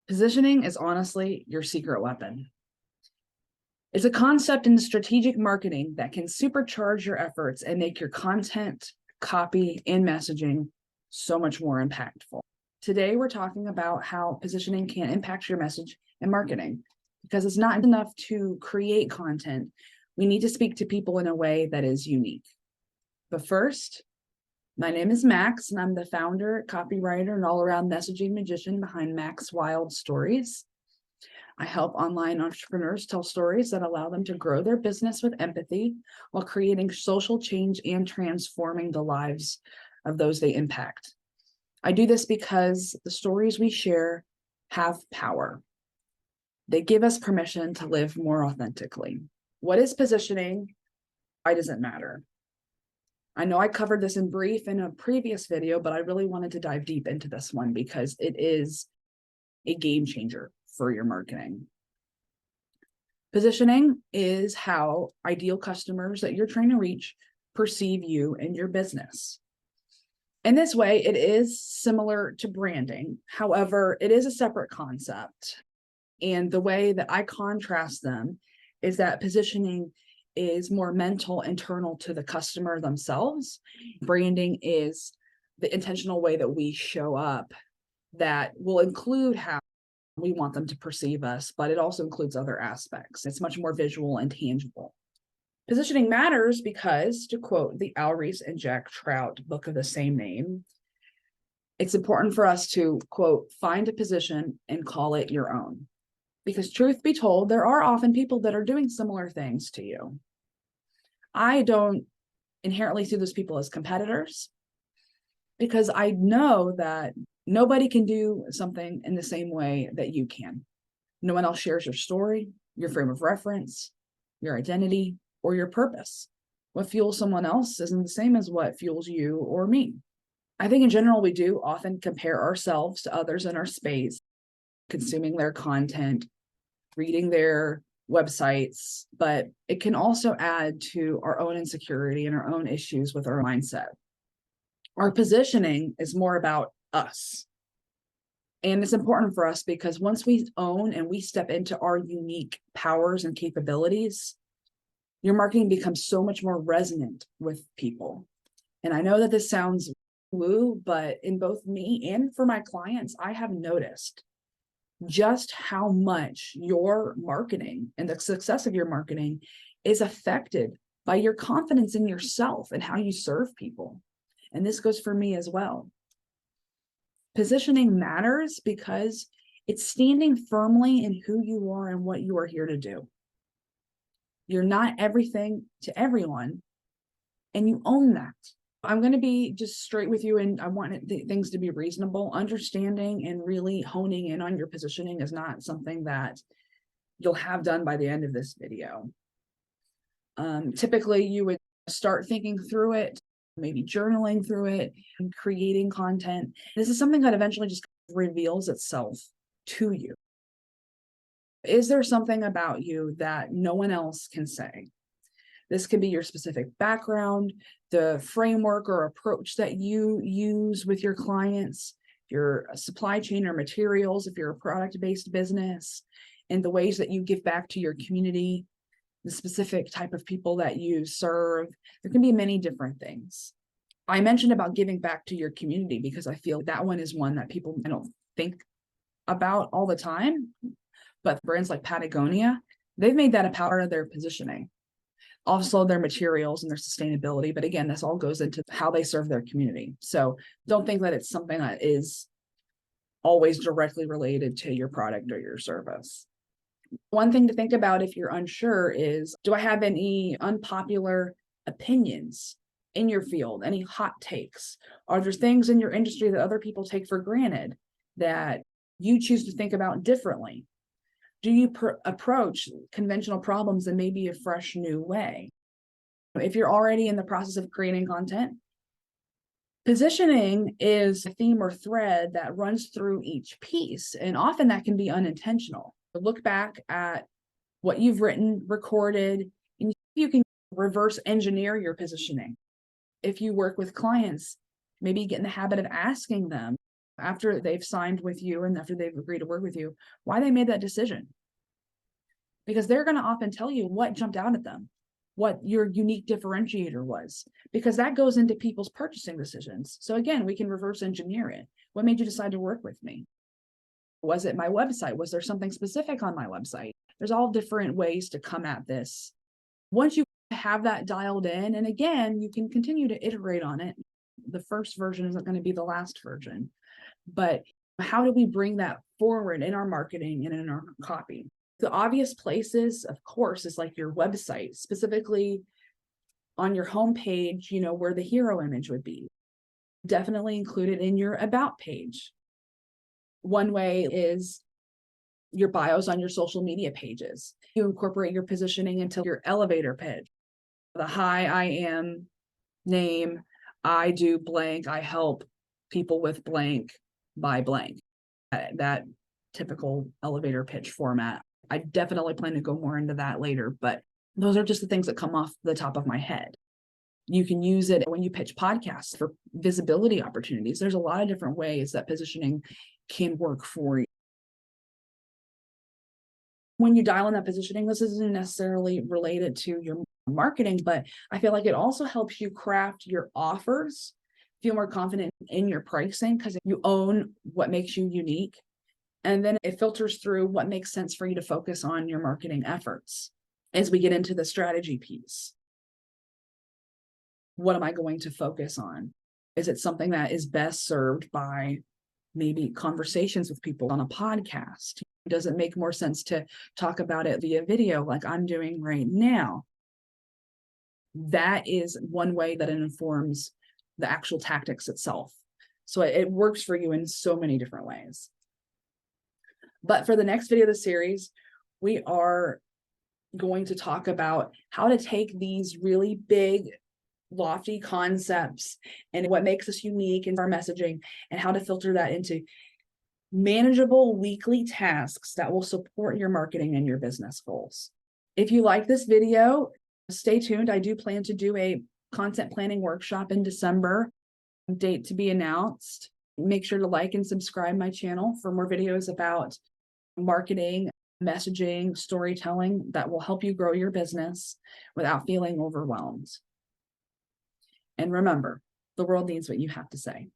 Positioning is honestly your secret weapon. It's a concept in strategic marketing that can supercharge your efforts and make your content, copy, and messaging so much more impactful. Today, we're talking about how positioning can impact your message and marketing, because it's not enough to create content. We need to speak to people in a way that is unique. But first, my name is Max, and I'm the founder, copywriter, and all-around messaging magician behind Wilde Stories. I help online entrepreneurs tell stories that allow them to grow their business with empathy while creating social change and transforming the lives of those they impact. I do this because the stories we share have power. They give us permission to live more authentically. What is positioning? Why does it matter? I know I covered this in brief in a previous video, but I really wanted to dive deep into this one because it is a game changer for your marketing. Positioning is how ideal customers that you're trying to reach perceive you and your business. In this way, it is similar to branding. However, it is a separate concept. And the way that I contrast them is that positioning is more mental, internal to the customer themselves. Branding is the intentional way that we show up that will include how we want them to perceive us, but it also includes other aspects. It's much more visual and tangible. Positioning matters because, to quote the Alries and Jack Trout book of the same name, it's important for us to, quote, find a position and call it your own. Because truth be told, there are often people that are doing similar things to you. I don't inherently see those people as competitors because I know that nobody can do something in the same way that you can. No one else shares your story, your frame of reference, your identity, or your purpose. What fuels someone else isn't the same as what fuels you or me. I think in general, we do often compare ourselves to others in our space, consuming their content, reading their websites, but it can also add to our own insecurity and our own issues with our mindset. Our positioning is more about us. And it's important for us because once we own and we step into our unique powers and capabilities, your marketing becomes so much more resonant with people. And I know that this sounds woo, but in both me and for my clients, I have noticed just how much your marketing and the success of your marketing is affected by your confidence in yourself and how you serve people. And this goes for me as well. Positioning matters because it's standing firmly in who you are and what you are here to do. You're not everything to everyone, and you own that. I'm going to be just straight with you, and I want things to be reasonable. Understanding and really honing in on your positioning is not something that you'll have done by the end of this video. Typically, you would start thinking through it, maybe journaling through it, and creating content. This is something that eventually just reveals itself to you. Is there something about you that no one else can say? This could be your specific background, the framework or approach that you use with your clients, your supply chain or materials, if you're a product-based business, and the ways that you give back to your community, the specific type of people that you serve. There can be many different things. I mentioned about giving back to your community because I feel that one is one that people don't think about all the time. But brands like Patagonia, they've made that a part of their positioning. Also their materials and their sustainability. But again, this all goes into how they serve their community. So don't think that it's something that is always directly related to your product or your service. One thing to think about if you're unsure is, do I have any unpopular opinions in your field? Any hot takes? Are there things in your industry that other people take for granted that you choose to think about differently? Do you approach conventional problems in maybe a fresh new way? If you're already in the process of creating content, positioning is a theme or thread that runs through each piece, and often that can be unintentional. Look back at what you've written, recorded, and you can reverse engineer your positioning. If you work with clients, maybe get in the habit of asking them, after they've signed with you and after they've agreed to work with you, why they made that decision. Because they're going to often tell you what jumped out at them, what your unique differentiator was, because that goes into people's purchasing decisions. So again, we can reverse engineer it. What made you decide to work with me? Was it my website? Was there something specific on my website? There's all different ways to come at this. Once you have that dialed in, and again, you can continue to iterate on it. The first version isn't going to be the last version, but how do we bring that forward in our marketing and in our copy? The obvious places, of course, is like your website, specifically on your homepage, where the hero image would be. Definitely include it in your about page. One way is your bios on your social media pages. You incorporate your positioning into your elevator pitch. The hi, I am, name, I do blank, I help people with blank by blank. That typical elevator pitch format. I definitely plan to go more into that later, but those are just the things that come off the top of my head. You can use it when you pitch podcasts for visibility opportunities. There's a lot of different ways that positioning can work for you. When you dial in that positioning, this isn't necessarily related to your marketing, but I feel like it also helps you craft your offers, feel more confident in your pricing because you own what makes you unique. And then it filters through what makes sense for you to focus on your marketing efforts. As we get into the strategy piece, what am I going to focus on? Is it something that is best served by maybe conversations with people on a podcast? Does it make more sense to talk about it via video like I'm doing right now? That is one way that it informs the actual tactics itself. So it works for you in so many different ways. But for the next video of the series, we are going to talk about how to take these really big, lofty concepts and what makes us unique in our messaging and how to filter that into manageable weekly tasks that will support your marketing and your business goals. If you like this video, stay tuned. I do plan to do a content planning workshop in December, date to be announced. Make sure to like and subscribe my channel for more videos about marketing, messaging, storytelling that will help you grow your business without feeling overwhelmed. And remember, the world needs what you have to say.